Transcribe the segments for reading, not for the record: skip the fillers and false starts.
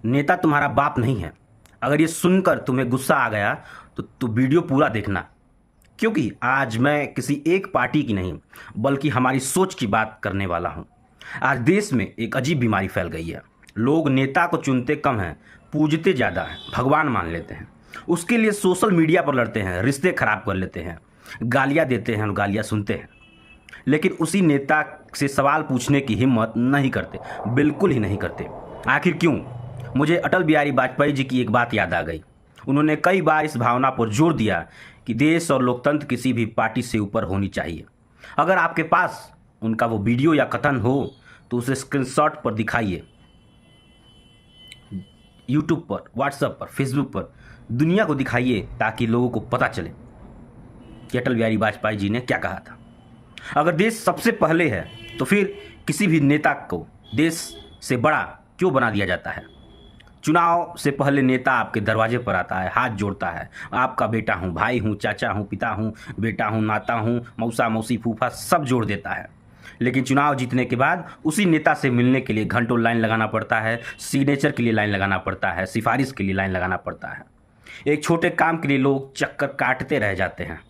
नेता तुम्हारा बाप नहीं है। अगर ये सुनकर तुम्हें गुस्सा आ गया तो वीडियो पूरा देखना, क्योंकि आज मैं किसी एक पार्टी की नहीं बल्कि हमारी सोच की बात करने वाला हूँ। आज देश में एक अजीब बीमारी फैल गई है। लोग नेता को चुनते कम हैं, पूजते ज़्यादा हैं, भगवान मान लेते हैं। उसके लिए सोशल मीडिया पर लड़ते हैं, रिश्ते खराब कर लेते हैं, गालियाँ देते हैं और गालियाँ सुनते हैं, लेकिन उसी नेता से सवाल पूछने की हिम्मत नहीं करते, बिल्कुल ही नहीं करते। आखिर क्यों? मुझे अटल बिहारी वाजपेयी जी की एक बात याद आ गई। उन्होंने कई बार इस भावना पर जोर दिया कि देश और लोकतंत्र किसी भी पार्टी से ऊपर होनी चाहिए। अगर आपके पास उनका वो वीडियो या कथन हो तो उसे स्क्रीनशॉट पर दिखाइए, यूट्यूब पर, व्हाट्सएप पर, फेसबुक पर दुनिया को दिखाइए, ताकि लोगों को पता चले कि अटल बिहारी वाजपेयी जी ने क्या कहा था। अगर देश सबसे पहले है तो फिर किसी भी नेता को देश से बड़ा क्यों बना दिया जाता है? चुनाव से पहले नेता आपके दरवाजे पर आता है, हाथ जोड़ता है, आपका बेटा हूँ, भाई हूँ, चाचा हूँ, पिता हूँ, बेटा हूँ, नाता हूँ, मौसा मौसी फूफा सब जोड़ देता है। लेकिन चुनाव जीतने के बाद उसी नेता से मिलने के लिए घंटों लाइन लगाना पड़ता है, सिग्नेचर के लिए लाइन लगाना पड़ता है, सिफारिश के लिए लाइन लगाना पड़ता है। एक छोटे काम के लिए लोग चक्कर काटते रह जाते हैं।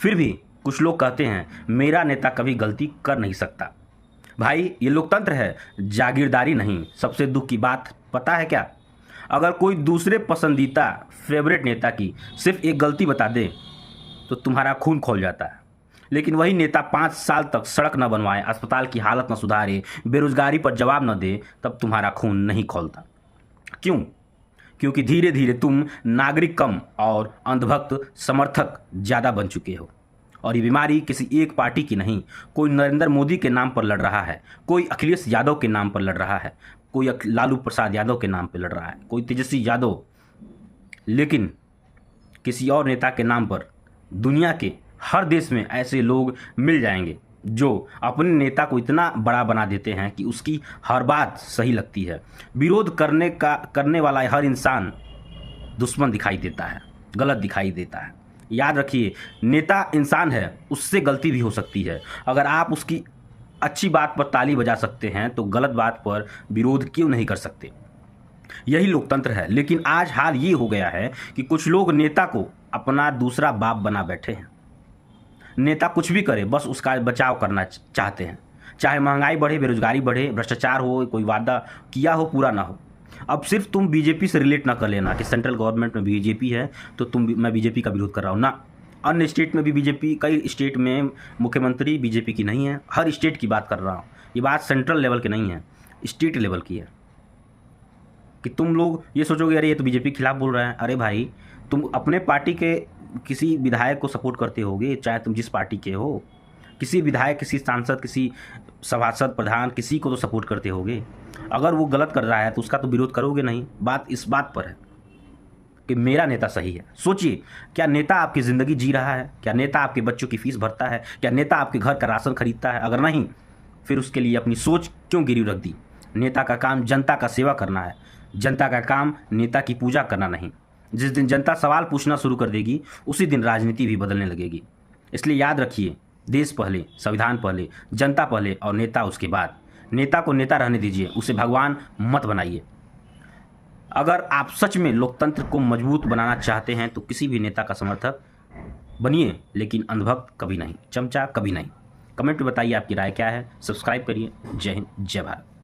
फिर भी कुछ लोग कहते हैं मेरा नेता कभी गलती कर नहीं सकता। भाई, ये लोकतंत्र है, जागीरदारी नहीं। सबसे दुख की बात पता है क्या? अगर कोई दूसरे पसंदीदा फेवरेट नेता की सिर्फ एक गलती बता दे तो तुम्हारा खून खौल जाता है, लेकिन वही नेता 5 साल तक सड़क न बनवाए, अस्पताल की हालत न सुधारे, बेरोजगारी पर जवाब न दे, तब तुम्हारा खून नहीं खौलता। क्यों? क्योंकि धीरे धीरे तुम नागरिक कम और अंधभक्त समर्थक ज़्यादा बन चुके हो। और ये बीमारी किसी एक पार्टी की नहीं। कोई नरेंद्र मोदी के नाम पर लड़ रहा है, कोई अखिलेश यादव के नाम पर लड़ रहा है, कोई लालू प्रसाद यादव के नाम पर लड़ रहा है, कोई तेजस्वी यादव, लेकिन किसी और नेता के नाम पर दुनिया के हर देश में ऐसे लोग मिल जाएंगे जो अपने नेता को इतना बड़ा बना देते हैं कि उसकी हर बात सही लगती है। विरोध करने वाला हर इंसान दुश्मन दिखाई देता है, गलत दिखाई देता है। याद रखिए, नेता इंसान है, उससे गलती भी हो सकती है। अगर आप उसकी अच्छी बात पर ताली बजा सकते हैं तो गलत बात पर विरोध क्यों नहीं कर सकते? यही लोकतंत्र है। लेकिन आज हाल ये हो गया है कि कुछ लोग नेता को अपना दूसरा बाप बना बैठे हैं। नेता कुछ भी करे, बस उसका बचाव करना चाहते हैं, चाहे महंगाई बढ़े, बेरोजगारी बढ़े, भ्रष्टाचार हो, कोई वादा किया हो पूरा ना हो। अब सिर्फ तुम बीजेपी से रिलेट ना कर लेना कि सेंट्रल गवर्नमेंट में बीजेपी है तो मैं बीजेपी का विरोध कर रहा हूँ ना। अन्य स्टेट में भी बीजेपी, कई स्टेट में मुख्यमंत्री बीजेपी की नहीं है। हर स्टेट की बात कर रहा हूँ। ये बात सेंट्रल लेवल की नहीं है, स्टेट लेवल की है। कि तुम लोग ये सोचोगे अरे ये तो बीजेपी के खिलाफ बोल रहा है। अरे भाई, तुम अपने पार्टी के किसी विधायक को सपोर्ट करते होगे, चाहे तुम जिस पार्टी के हो। किसी विधायक, किसी सांसद, किसी सभासद, प्रधान, किसी को तो सपोर्ट करते होगे। अगर वो गलत कर रहा है तो उसका तो विरोध करोगे नहीं। बात इस बात पर है कि मेरा नेता सही है। सोचिए, क्या नेता आपकी ज़िंदगी जी रहा है? क्या नेता आपके बच्चों की फीस भरता है? क्या नेता आपके घर का राशन खरीदता है? अगर नहीं, फिर उसके लिए अपनी सोच क्यों गिरवी रख दी? नेता का काम जनता का सेवा करना है, जनता का काम नेता की पूजा करना नहीं। जिस दिन जनता सवाल पूछना शुरू कर देगी, उसी दिन राजनीति भी बदलने लगेगी। इसलिए याद रखिए, देश पहले, संविधान पहले, जनता पहले और नेता उसके बाद। नेता को नेता रहने दीजिए, उसे भगवान मत बनाइए। अगर आप सच में लोकतंत्र को मजबूत बनाना चाहते हैं तो किसी भी नेता का समर्थक बनिए, लेकिन अंधभक्त कभी नहीं, चमचा कभी नहीं। कमेंट में बताइए आपकी राय क्या है। सब्सक्राइब करिए। जय हिंद, जय भारत।